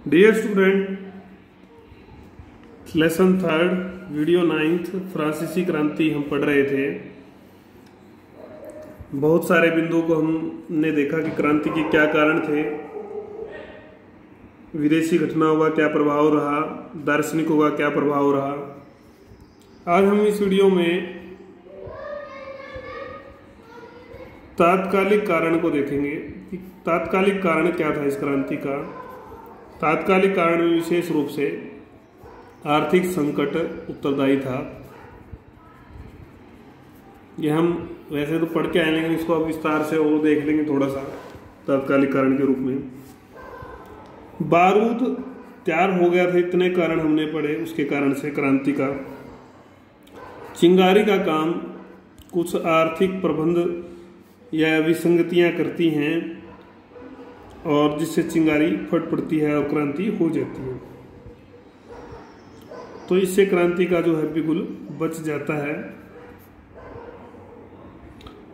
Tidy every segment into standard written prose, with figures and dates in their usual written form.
Dear student, lesson third video 9th फ्रांसीसी क्रांति हम पढ़ रहे थे। बहुत सारे बिंदुओं को हमने देखा कि क्रांति के क्या कारण थे, विदेशी घटनाओं का क्या प्रभाव रहा, दार्शनिकों का क्या प्रभाव रहा। आज हम इस वीडियो में तात्कालिक कारण को देखेंगे कि तात्कालिक कारण क्या था इस क्रांति का। तात्कालिक कारण में विशेष रूप से आर्थिक संकट उत्तरदायी था। ये हम वैसे तो पढ़ के आए, लेकिन इसको अब विस्तार से और देख लेंगे थोड़ा सा तात्कालिक कारण के रूप में। बारूद तैयार हो गया था, इतने कारण हमने पढ़े उसके कारण से क्रांति का। चिंगारी का काम कुछ आर्थिक प्रबंध या विसंगतियां करती हैं और जिससे चिंगारी फट पड़ती है और क्रांति हो जाती है। तो इससे क्रांति का जो है बिगुल बच जाता है।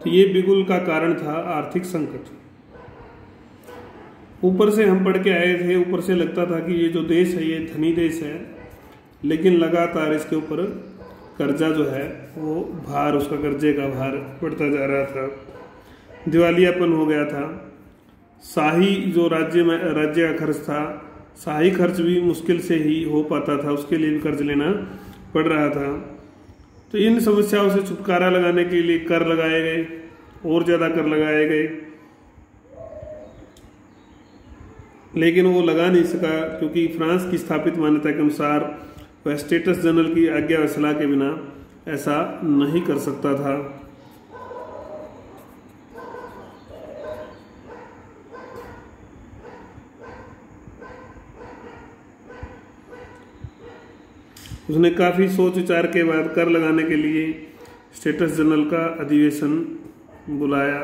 तो ये बिगुल का कारण था आर्थिक संकट। ऊपर से हम पढ़ के आए थे, ऊपर से लगता था कि ये जो देश है ये धनी देश है, लेकिन लगातार इसके ऊपर कर्जा जो है वो भार, उसका कर्जे का भार बढ़ता जा रहा था। दिवालियापन हो गया था। शाही जो राज्य का खर्च था, शाही खर्च भी मुश्किल से ही हो पाता था, उसके लिए भी कर्ज लेना पड़ रहा था। तो इन समस्याओं से छुटकारा लगाने के लिए कर लगाए गए, और ज़्यादा कर लगाए गए, लेकिन वो लगा नहीं सका क्योंकि फ्रांस की स्थापित मान्यता के अनुसार वह स्टेटस जनरल की आज्ञा व सलाह के बिना ऐसा नहीं कर सकता था। उसने काफी सोच विचार के बाद कर लगाने के लिए स्टेटस जनरल का अधिवेशन बुलाया।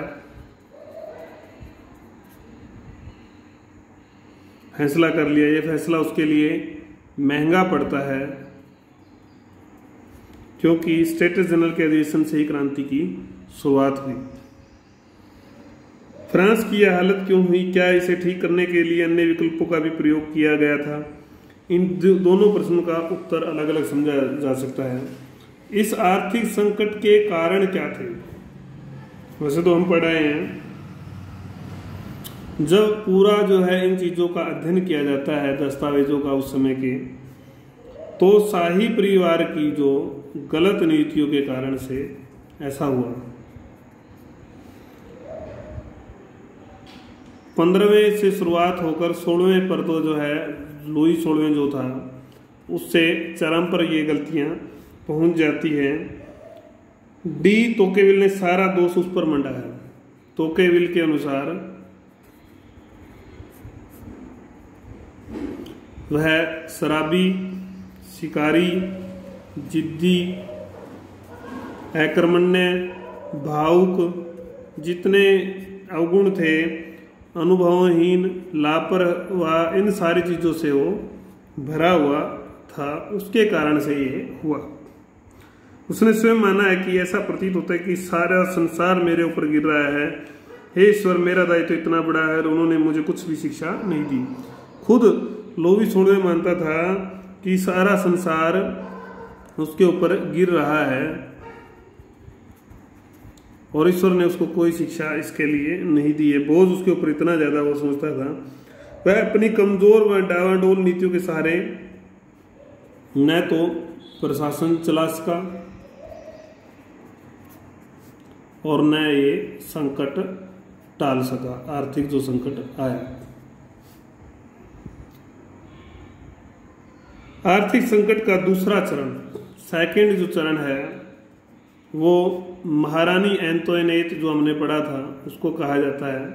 फैसला कर लिया। ये फैसला उसके लिए महंगा पड़ता है क्योंकि स्टेटस जनरल के अधिवेशन से ही क्रांति की शुरुआत हुई। फ्रांस की यह हालत क्यों हुई, क्या इसे ठीक करने के लिए अन्य विकल्पों का भी प्रयोग किया गया था? इन दोनों प्रश्नों का उत्तर अलग अलग समझा जा सकता है। इस आर्थिक संकट के कारण क्या थे? वैसे तो हम पढ़ाए हैं, जब पूरा जो है इन चीजों का अध्ययन किया जाता है, दस्तावेजों का उस समय के, तो शाही परिवार की जो गलत नीतियों के कारण से ऐसा हुआ। 15वें से शुरुआत होकर 16वें पर तो जो है लुई 16वें जो था उससे चरम पर ये गलतियां पहुंच जाती है। डी तोकेविल ने सारा दोष उस पर मंडा है। तोकेविल के अनुसार वह शराबी, शिकारी, जिद्दी, अकर्मण्य, भावुक, जितने अवगुण थे, अनुभवहीन, लापरवाह, इन सारी चीज़ों से वो भरा हुआ था। उसके कारण से ये हुआ। उसने स्वयं माना है कि ऐसा प्रतीत होता है कि सारा संसार मेरे ऊपर गिर रहा है। हे ईश्वर, मेरा दायित्व इतना बड़ा है और उन्होंने मुझे कुछ भी शिक्षा नहीं दी। खुद लुई 16वें मानता था कि सारा संसार उसके ऊपर गिर रहा है और ईश्वर ने उसको कोई शिक्षा इसके लिए नहीं दी है। बोझ उसके ऊपर इतना ज्यादा वो समझता था। वह अपनी कमजोर व डावाडोल नीतियों के सहारे न तो प्रशासन चला सका और न ये संकट टाल सका, आर्थिक जो संकट आया। आर्थिक संकट का दूसरा चरण, सेकंड जो चरण है, वो महारानी एंटोइनेट जो हमने पढ़ा था उसको कहा जाता है।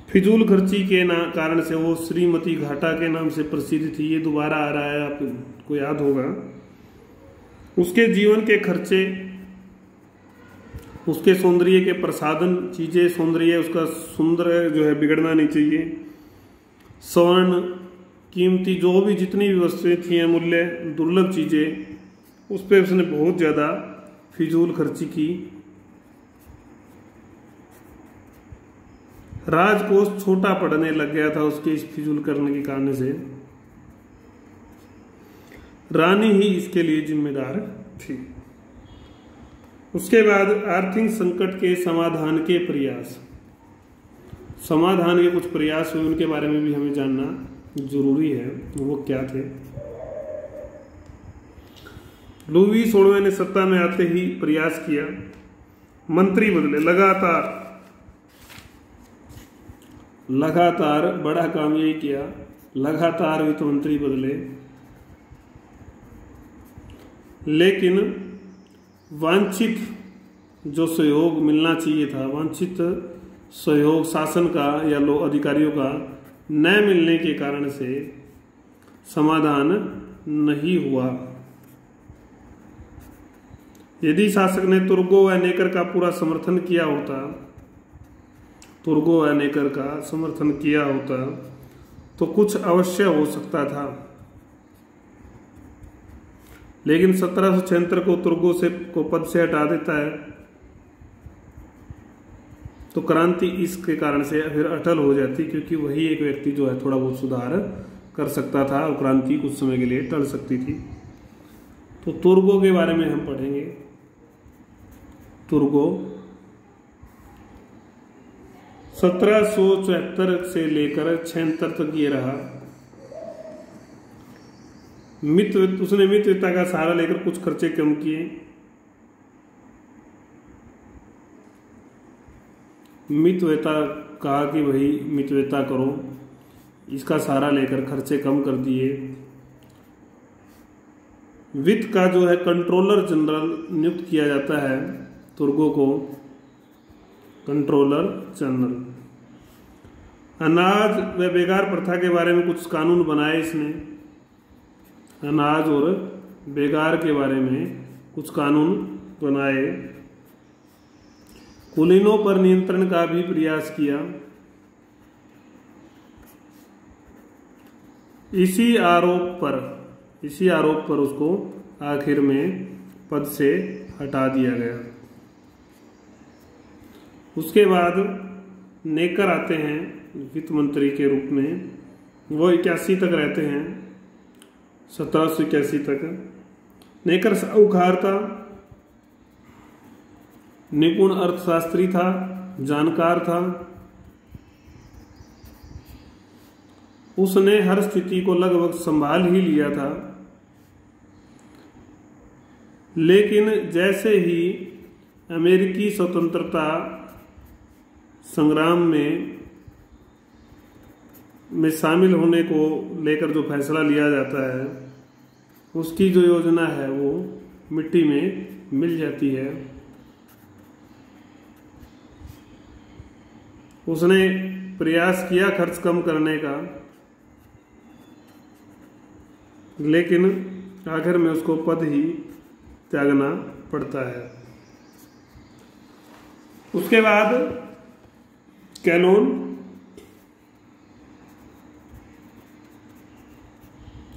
फिजूल खर्ची के कारण से वो श्रीमती घाटा के नाम से प्रसिद्ध थी। ये दोबारा आ रहा है, आपको याद होगा। उसके जीवन के खर्चे, उसके सौंदर्य के प्रसाधन, चीजें सौंदर्य उसका सुंदर जो है बिगड़ना नहीं चाहिए। स्वर्ण, कीमती जो भी जितनी भी वस्तुएं थी, अमूल्य दुर्लभ चीजें, उस पर उसने बहुत ज़्यादा फिजूल खर्ची की। राजकोष छोटा पड़ने लग गया था उसके इस फिजूल करने के कारण से। रानी ही इसके लिए जिम्मेदार थी। उसके बाद आर्थिक संकट के समाधान के प्रयास, समाधान के कुछ प्रयास हुए, उनके बारे में भी हमें जानना जरूरी है, वो क्या थे। लुई 16वें ने सत्ता में आते ही प्रयास किया, मंत्री बदले लगातार बड़ा काम यही किया, लगातार वित्त मंत्री बदले, लेकिन वांछित जो सहयोग मिलना चाहिए था, वांछित सहयोग शासन का या लोग अधिकारियों का न मिलने के कारण से समाधान नहीं हुआ। यदि शासक ने तुर्गो व नेकर का पूरा समर्थन किया होता, तुर्गो व नेकर का समर्थन किया होता तो कुछ अवश्य हो सकता था, लेकिन 1776 को तुर्गो को पद से हटा देता है तो क्रांति इसके कारण से फिर अटल हो जाती, क्योंकि वही एक व्यक्ति जो है थोड़ा बहुत सुधार कर सकता था और क्रांति कुछ समय के लिए टल सकती थी। तो तुर्गो के बारे में हम पढ़ेंगे। तुर्गो 1774 से लेकर 76 तक ये रहा। उसने मितव्ययिता का सहारा लेकर कुछ खर्चे कम किए। मितव्ययिता कहा कि भाई मितव्ययिता करो, इसका सहारा लेकर खर्चे कम कर दिए। वित्त का जो है कंट्रोलर जनरल नियुक्त किया जाता है तुर्गो को, कंट्रोलर जनरल। अनाज व बेगार प्रथा के बारे में कुछ कानून बनाए इसने, अनाज और बेगार के बारे में कुछ कानून बनाए। कुलीनों पर नियंत्रण का भी प्रयास किया। इसी आरोप पर उसको आखिर में पद से हटा दिया गया। उसके बाद नेकर आते हैं वित्त मंत्री के रूप में, वो 81 तक रहते हैं, 1781 तक। नेकर साहूकार था, निपुण अर्थशास्त्री था, जानकार था। उसने हर स्थिति को लगभग संभाल ही लिया था, लेकिन जैसे ही अमेरिकी स्वतंत्रता संग्राम में शामिल होने को लेकर जो फैसला लिया जाता है, उसकी जो योजना है वो मिट्टी में मिल जाती है। उसने प्रयास किया खर्च कम करने का, लेकिन आखिर में उसको पद ही त्यागना पड़ता है। उसके बाद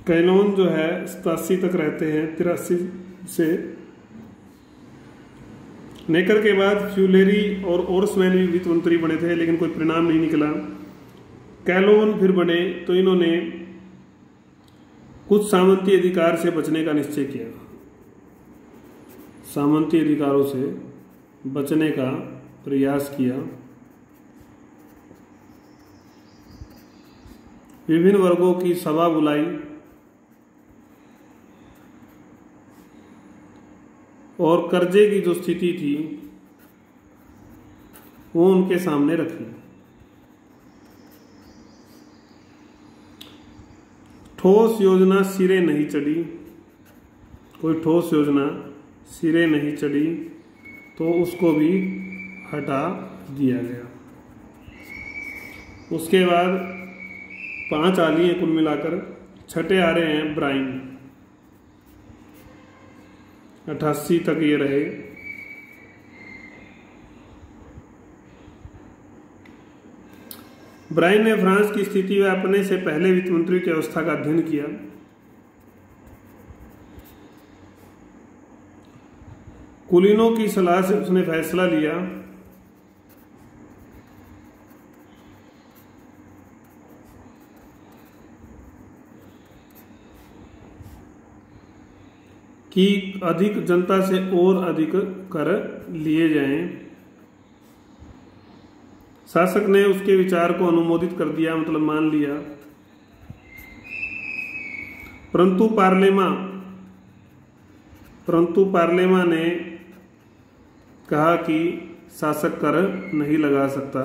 कैलोन जो है 87 तक रहते हैं, 83 से। नेकर के बाद फ्यूलेरी और ओर्समैन भी वित्त मंत्री बने थे, लेकिन कोई परिणाम नहीं निकला। कैलोन फिर बने तो इन्होंने कुछ सामंती अधिकार से बचने का निश्चय किया, सामंती अधिकारों से बचने का प्रयास किया। विभिन्न वर्गों की सभा बुलाई और कर्जे की जो स्थिति थी वो उनके सामने रखी। ठोस योजना सिरे नहीं चढ़ी, कोई ठोस योजना सिरे नहीं चढ़ी तो उसको भी हटा दिया गया। उसके बाद 5 आ लिए कुल मिलाकर, छठे आ रहे हैं ब्राइन, 88 तक ये रहे। ब्राइन ने फ्रांस की स्थिति व अपने से पहले वित्त मंत्री की अवस्था का अध्ययन किया। कुलीनों की सलाह से उसने फैसला लिया कि अधिक जनता से और अधिक कर लिए जाएं। शासक ने उसके विचार को अनुमोदित कर दिया, मतलब मान लिया। परंतु पार्लेमा ने कहा कि शासक कर नहीं लगा सकता,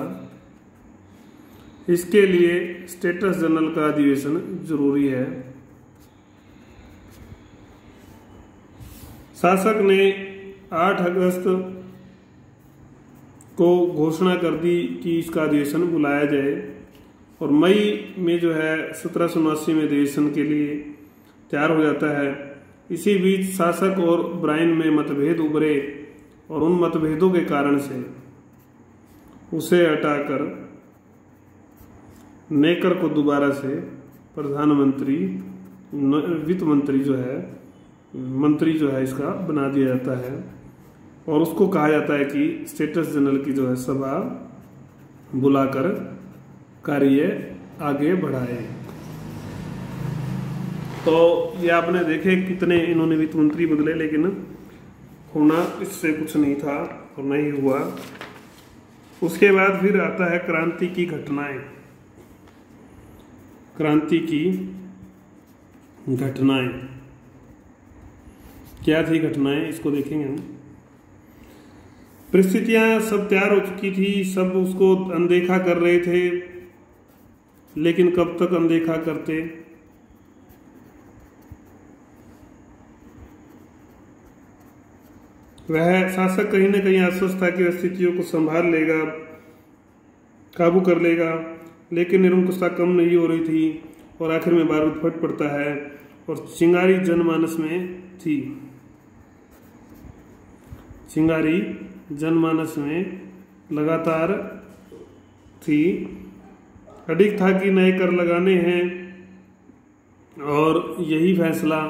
इसके लिए स्टेटस जनरल का अधिवेशन जरूरी है। शासक ने 8 अगस्त को घोषणा कर दी कि इसका अधिवेशन बुलाया जाए, और मई में जो है 1779 में अधिवेशन के लिए तैयार हो जाता है। इसी बीच शासक और ब्रायन में मतभेद उभरे, और उन मतभेदों के कारण से उसे हटाकर नेकर को दोबारा से प्रधानमंत्री, वित्त मंत्री जो है, मंत्री जो है इसका बना दिया जाता है, और उसको कहा जाता है कि स्टेटस जनरल की जो है सभा बुलाकर कार्य आगे बढ़ाए। तो ये आपने देखे कितने इन्होंने वित्त मंत्री बदले, लेकिन होना इससे कुछ नहीं था और नहीं हुआ। उसके बाद फिर आता है क्रांति की घटनाएं। क्रांति की घटनाएं क्या थी? घटनाएं इसको देखेंगे हम। परिस्थितियां सब तैयार हो चुकी थी, सब उसको अनदेखा कर रहे थे, लेकिन कब तक अनदेखा करते? वह शासक कहीं न कहीं आश्वस्त था कि वह स्थितियों को संभाल लेगा, काबू कर लेगा, लेकिन निरंकुशता कम नहीं हो रही थी, और आखिर में बारूद फट पड़ता है, और चिंगारी जनमानस में थी। चिंगारी जनमानस में लगातार थी। अडिग था कि नए कर लगाने हैं, और यही फैसला,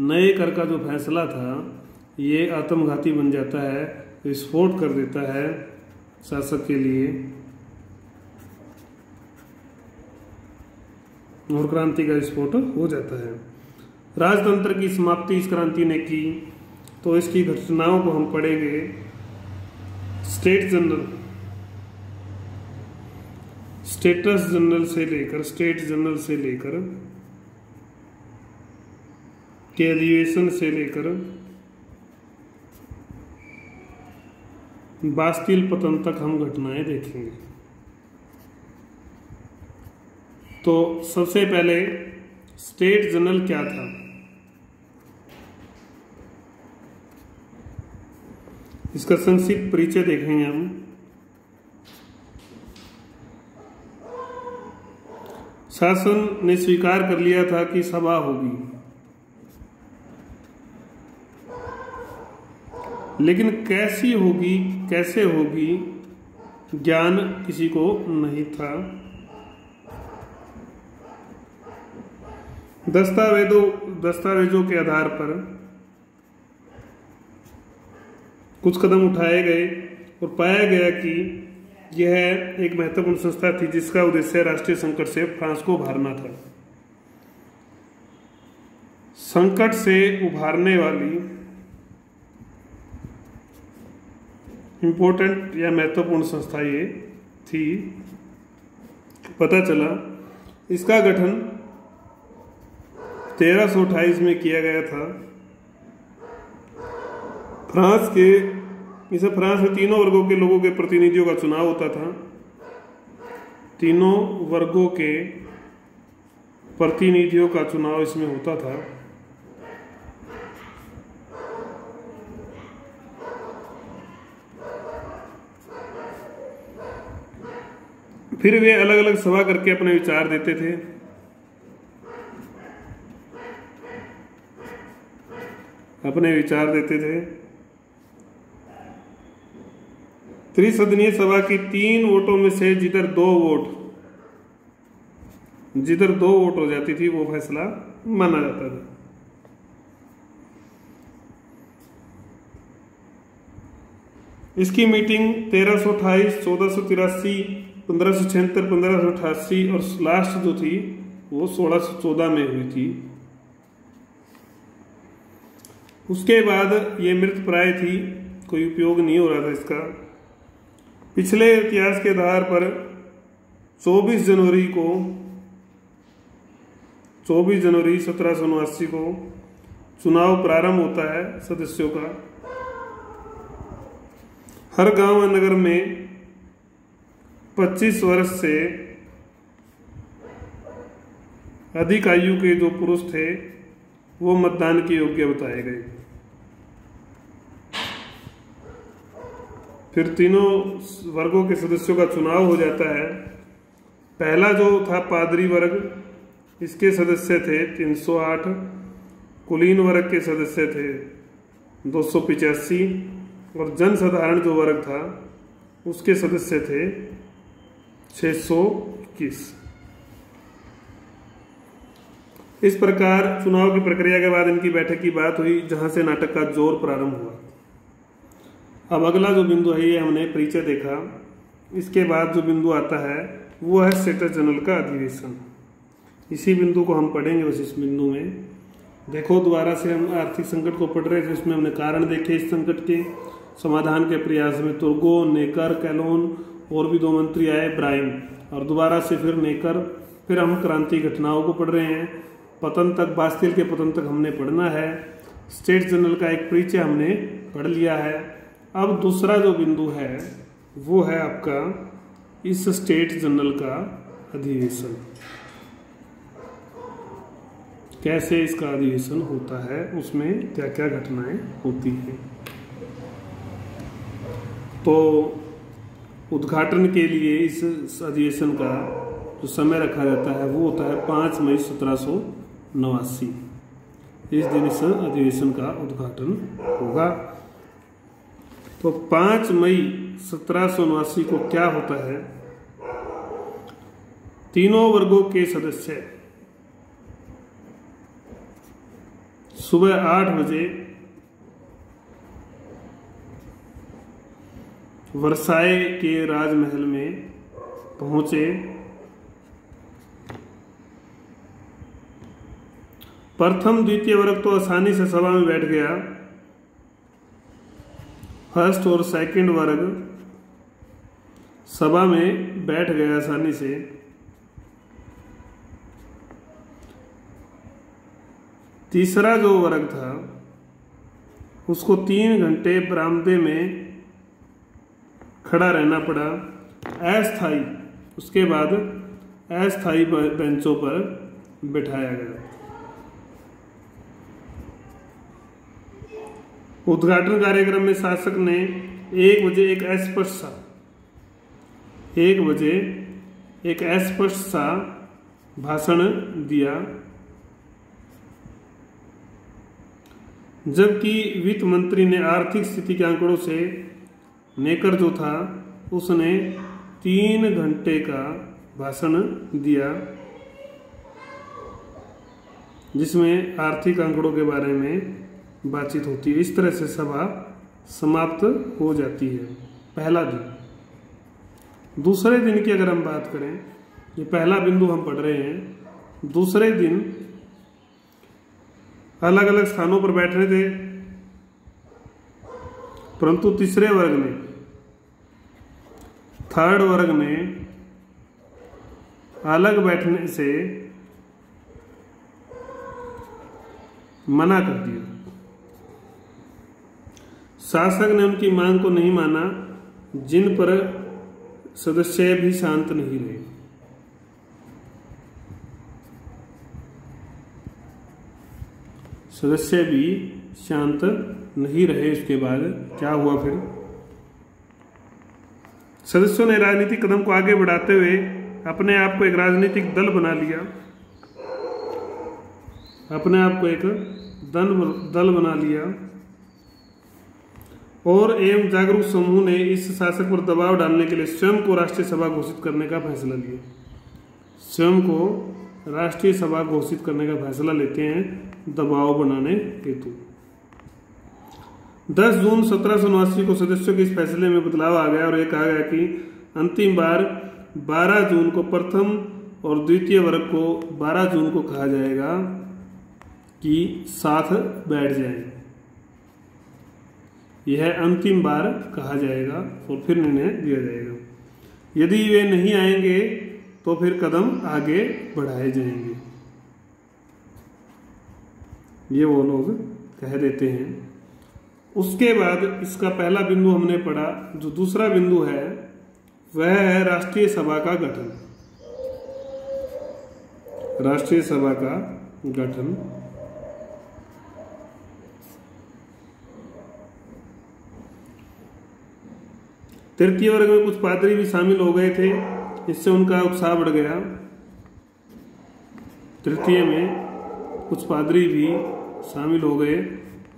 नए कर का जो फैसला था, ये आत्मघाती बन जाता है, विस्फोट कर देता है शासक के लिए, और क्रांति का विस्फोट हो जाता है। राजतंत्र की समाप्ति इस क्रांति ने की, तो इसकी घटनाओं को हम पढ़ेंगे। स्टेटस जनरल से लेकर के अधिवेशन से लेकर बास्तिल पतन तक हम घटनाएं देखेंगे। तो सबसे पहले स्टेट जनरल क्या था? इसका संक्षिप्त परिचय देखेंगे हम। शासन ने स्वीकार कर लिया था कि सभा होगी, लेकिन कैसी होगी, कैसे होगी, ज्ञान किसी को नहीं था। दस्तावेजों के आधार पर कुछ कदम उठाए गए, और पाया गया कि यह एक महत्वपूर्ण संस्था थी जिसका उद्देश्य राष्ट्रीय संकट से फ्रांस को उभारना था। संकट से उभारने वाली इम्पोर्टेंट या महत्वपूर्ण संस्था ये थी। पता चला इसका गठन 1328 में किया गया था। फ्रांस में तीनों वर्गों के लोगों के प्रतिनिधियों का चुनाव होता था। तीनों वर्गों के प्रतिनिधियों का चुनाव इसमें होता था। फिर वे अलग अलग सभा करके अपने विचार देते थे। त्रिसदनीय सभा की 3 वोटों में से जिधर दो वोट हो जाती थी वो फैसला माना जाता था। इसकी मीटिंग 1328, 1483, 1576, 1588 और लास्ट जो थी वो 1614 में हुई थी। उसके बाद ये मृत प्राय थी, कोई उपयोग नहीं हो रहा था इसका। पिछले इतिहास के आधार पर 24 जनवरी 1779 को चुनाव प्रारंभ होता है सदस्यों का। हर गांव और नगर में 25 वर्ष से अधिक आयु के जो पुरुष थे वो मतदान के योग्य बताए गए। फिर तीनों वर्गों के सदस्यों का चुनाव हो जाता है। पहला जो था पादरी वर्ग, इसके सदस्य थे 308, कुलीन वर्ग के सदस्य थे 285 और जनसाधारण जो वर्ग था उसके सदस्य थे 621। इस प्रकार चुनाव की प्रक्रिया के बाद इनकी बैठक की बात हुई, जहां से नाटक का जोर प्रारंभ हुआ। अब अगला जो बिंदु है ये हमने परिचय देखा। इसके बाद जो बिंदु आता है वो है स्टेटस जनरल का अधिवेशन। इसी बिंदु को हम पढ़ेंगे। बस इस बिंदु में देखो, दोबारा से हम आर्थिक संकट को पढ़ रहे थे, इसमें हमने कारण देखे इस संकट के। समाधान के प्रयास में तुर्गो, नेकर, कैलोन और भी 2 मंत्री आए, ब्राइम, और दोबारा से फिर नेकर। फिर हम क्रांति घटनाओं को पढ़ रहे हैं। पतन तक, बास्तिल के पतन तक हमने पढ़ना है। स्टेट जनरल का एक परिचय हमने पढ़ लिया है। अब दूसरा जो बिंदु है वो है आपका इस स्टेट जनरल का अधिवेशन। कैसे इसका अधिवेशन होता है, उसमें क्या क्या घटनाएं होती हैं। तो उद्घाटन के लिए इस अधिवेशन का जो समय रखा जाता है वो होता है 5 मई 1789। इस दिन इस अधिवेशन का उद्घाटन होगा। तो 5 मई 1789 को क्या होता है, तीनों वर्गों के सदस्य सुबह 8 बजे वर्साय के राजमहल में पहुंचे। प्रथम द्वितीय वर्ग तो आसानी से सभा में बैठ गया। फर्स्ट और सेकंड वर्ग सभा में बैठ गया आसानी से। तीसरा जो वर्ग था उसको 3 घंटे बरामदे में खड़ा रहना पड़ा, अस्थायी। उसके बाद अस्थायी बेंचों पर बिठाया गया। उद्घाटन कार्यक्रम में शासक ने 1 बजे एक अस्पष्ट सा भाषण दिया, जबकि वित्त मंत्री ने आर्थिक स्थिति के आंकड़ों से, नेकर जो था उसने 3 घंटे का भाषण दिया जिसमें आर्थिक आंकड़ों के बारे में बातचीत होती है। इस तरह से सभा समाप्त हो जाती है। पहला दिन। दूसरे दिन की अगर हम बात करें, ये पहला बिंदु हम पढ़ रहे हैं। दूसरे दिन अलग अलग स्थानों पर बैठ रहे थे, परंतु तीसरे वर्ग ने, थर्ड वर्ग ने अलग बैठने से मना कर दिया। शासक ने उनकी मांग को नहीं माना, जिन पर सदस्य भी शांत नहीं रहे। सदस्य भी शांत नहीं रहे। इसके बाद क्या हुआ, फिर सदस्यों ने राजनीतिक कदम को आगे बढ़ाते हुए अपने आप को एक राजनीतिक दल बना लिया। अपने आप को एक दल बना लिया और एवं जागरूक समूह ने इस शासक पर दबाव डालने के लिए स्वयं को राष्ट्रीय सभा घोषित करने का फैसला लिया। स्वयं को राष्ट्रीय सभा घोषित करने का फैसला लेते हैं दबाव बनाने हेतु। 10 जून 1789 को सदस्यों के इस फैसले में बदलाव आ गया और यह कहा गया कि अंतिम बार 12 जून को प्रथम और द्वितीय वर्ग को 12 जून को कहा जाएगा कि साथ बैठ जाएं। यह अंतिम बार कहा जाएगा और फिर निर्णय दिया जाएगा। यदि वे नहीं आएंगे तो फिर कदम आगे बढ़ाए जाएंगे। ये वो लोग कह देते हैं। उसके बाद इसका पहला बिंदु हमने पढ़ा। जो दूसरा बिंदु है वह है राष्ट्रीय सभा का गठन। राष्ट्रीय सभा का गठन। तृतीय वर्ग में कुछ पादरी भी शामिल हो गए थे, इससे उनका उत्साह बढ़ गया। तृतीय में कुछ पादरी भी शामिल हो गए,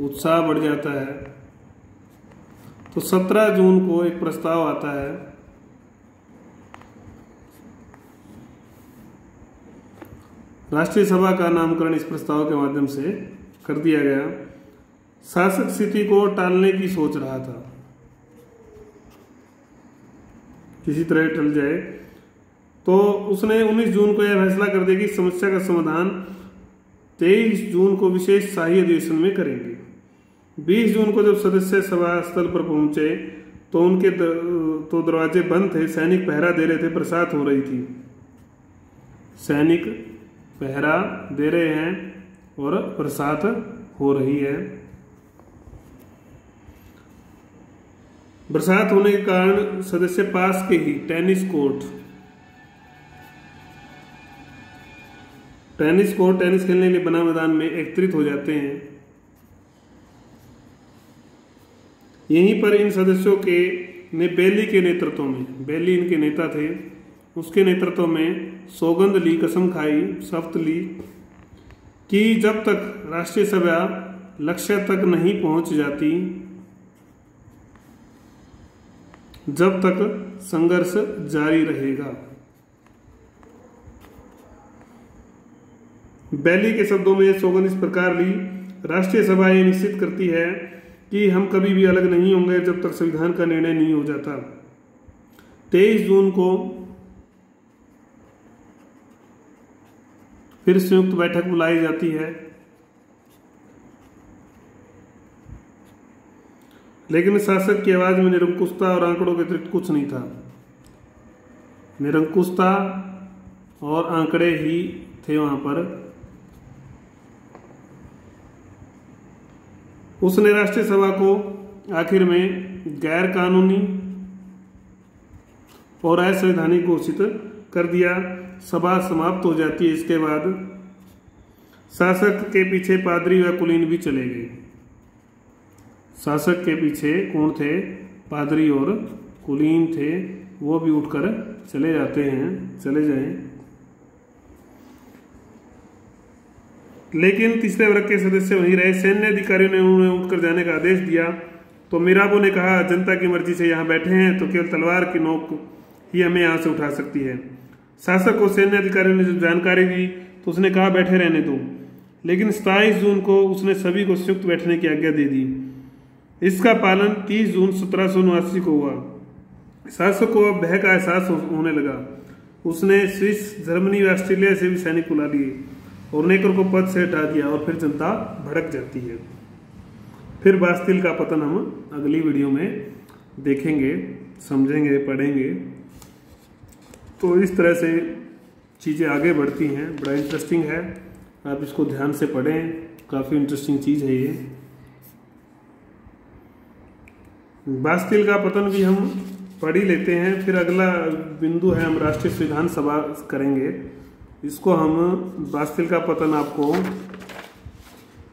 उत्साह बढ़ जाता है। तो 17 जून को एक प्रस्ताव आता है। राष्ट्रीय सभा का नामकरण इस प्रस्ताव के माध्यम से कर दिया गया। शासक स्थिति को टालने की सोच रहा था, किसी तरह टल जाए, तो उसने 19 जून को यह फैसला कर दिया कि समस्या का समाधान 23 जून को विशेष शाही अधिवेशन में करेंगे। 20 जून को जब सदस्य सभा स्थल पर पहुंचे तो उनके तो दरवाजे बंद थे, सैनिक पहरा दे रहे थे, बरसात हो रही थी। सैनिक पहरा दे रहे हैं और बरसात हो रही है। बरसात होने के कारण सदस्य पास के ही टेनिस कोर्ट टेनिस खेलने के लिए बना मैदान में एकत्रित हो जाते हैं। यहीं पर इन सदस्यों के ने बेली के नेतृत्व में, बेली इनके नेता थे, उसके नेतृत्व में सौगंध ली, कसम खाई, शपथ ली कि जब तक राष्ट्रीय सभा लक्ष्य तक नहीं पहुंच जाती, जब तक संघर्ष जारी रहेगा। बेली के शब्दों में यह सौगंध इस प्रकार ली, राष्ट्रीय सभा ये निश्चित करती है कि हम कभी भी अलग नहीं होंगे जब तक संविधान का निर्णय नहीं हो जाता। 23 जून को फिर संयुक्त बैठक बुलाई जाती है, लेकिन शासक की आवाज में निरंकुशता और आंकड़ों के अतिरिक्त कुछ नहीं था। निरंकुशता और आंकड़े ही थे वहां पर। उसने राष्ट्रीय सभा को आखिर में गैर कानूनी और असंवैधानिक घोषित कर दिया। सभा समाप्त हो जाती है। इसके बाद शासक के पीछे पादरी व कुलीन भी चले गए। शासक के पीछे कौन थे? पादरी और कुलीन थे, वो भी उठकर चले जाते हैं, चले जाएं। लेकिन तीसरे वर्ग के सदस्य वहीं रहे। सैन्य अधिकारियों ने उन्हें उठकर जाने का आदेश दिया तो मिराबो ने कहा, जनता की मर्जी से यहाँ बैठे हैं तो केवल तलवार की नोक ही हमें यहाँ से उठा सकती है। शासक को सैन्य अधिकारियों ने जब जानकारी दी तो उसने कहा बैठे रहने दो, लेकिन 27 जून को उसने सभी को संयुक्त बैठने की आज्ञा दे दी। इसका पालन 30 जून 1779 को हुआ। शासक को अब भय का एहसास होने लगा। उसने स्विस, जर्मनी व ऑस्ट्रेलिया से भी सैनिक बुला लिए और नेकर को पद से हटा दिया और फिर जनता भड़क जाती है। फिर बास्तिल का पतन हम अगली वीडियो में देखेंगे, समझेंगे, पढ़ेंगे। तो इस तरह से चीज़ें आगे बढ़ती हैं। बड़ा इंटरेस्टिंग है, आप इसको ध्यान से पढ़ें, काफ़ी इंटरेस्टिंग चीज़ है ये। बास्तिल का पतन भी हम पढ़ ही लेते हैं। फिर अगला बिंदु है, हम राष्ट्रीय संविधान सभा करेंगे। इसको हम बास्तिल का पतन आपको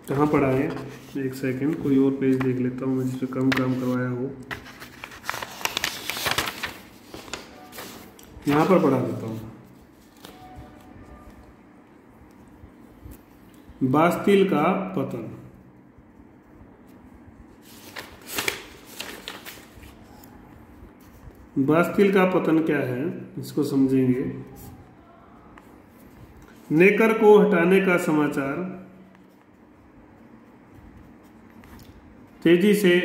कहाँ पढ़ाएं? एक सेकंड, कोई और पेज देख लेता हूँ मैं जिस पे कम काम करवाया हो, यहाँ पर पढ़ा देता हूँ। बास्तिल का पतन। बास्तिल का पतन क्या है, इसको समझेंगे। नेकर को हटाने का समाचार तेजी से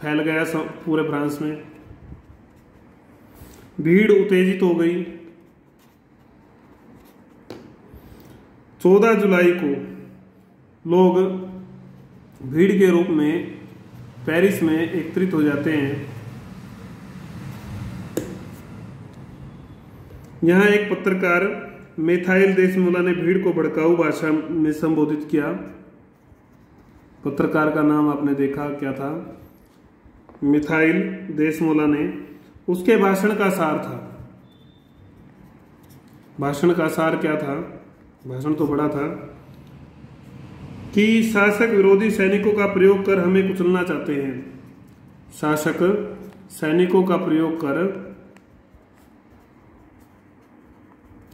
फैल गया पूरे फ्रांस में। भीड़ उत्तेजित हो गई। 14 जुलाई को लोग भीड़ के रूप में पेरिस में एकत्रित हो जाते हैं। यहाँ एक पत्रकार मिखाइल देशमुला ने भीड़ को भड़काऊ भाषा में संबोधित किया। पत्रकार का नाम आपने देखा क्या था, मिखाइल देशमुला ने। उसके भाषण का सार था, भाषण का सार क्या था, भाषण तो बड़ा था कि शासक विरोधी सैनिकों का प्रयोग कर हमें कुचलना चाहते हैं। शासक सैनिकों का प्रयोग कर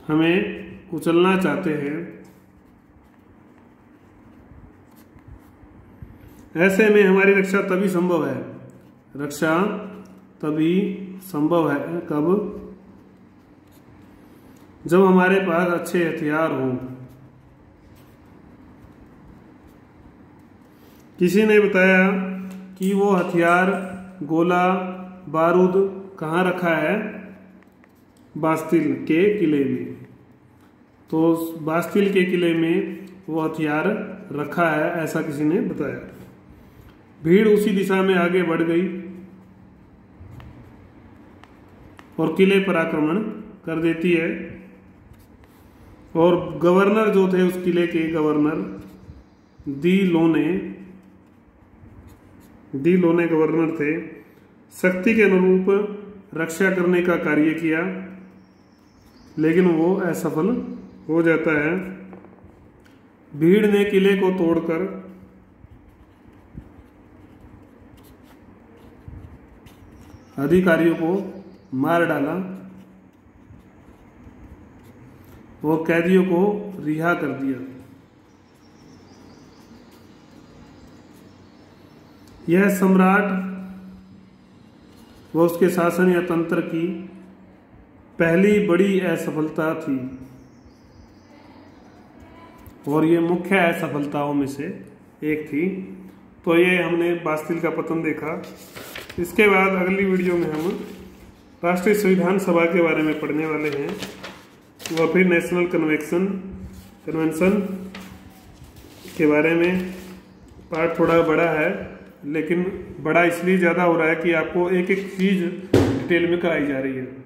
हमें कुचलना चाहते हैं। ऐसे में हमारी रक्षा तभी संभव है, रक्षा तभी संभव है कब, जब हमारे पास अच्छे हथियार हो। किसी ने बताया कि वो हथियार, गोला बारूद कहाँ रखा है, बास्तिल के किले में। तो बास्तिल के किले में वो हथियार रखा है, ऐसा किसी ने बताया। भीड़ उसी दिशा में आगे बढ़ गई और किले पर आक्रमण कर देती है। और गवर्नर जो थे उस किले के, गवर्नर दी लोने गवर्नर थे, शक्ति के अनुरूप रक्षा करने का कार्य किया, लेकिन वो असफल हो जाता है। भीड़ ने किले को तोड़कर अधिकारियों को मार डाला और कैदियों को रिहा कर दिया। यह सम्राट व उसके शासन या तंत्र की पहली बड़ी असफलता थी और ये मुख्य असफलताओं में से एक थी। तो ये हमने बास्तिल का पतन देखा। इसके बाद अगली वीडियो में हम राष्ट्रीय संविधान सभा के बारे में पढ़ने वाले हैं, वह फिर नेशनल कन्वेंशन के बारे में। पार्ट थोड़ा बड़ा है, लेकिन बड़ा इसलिए ज़्यादा हो रहा है कि आपको एक एक चीज़ डिटेल में कराई जा रही है।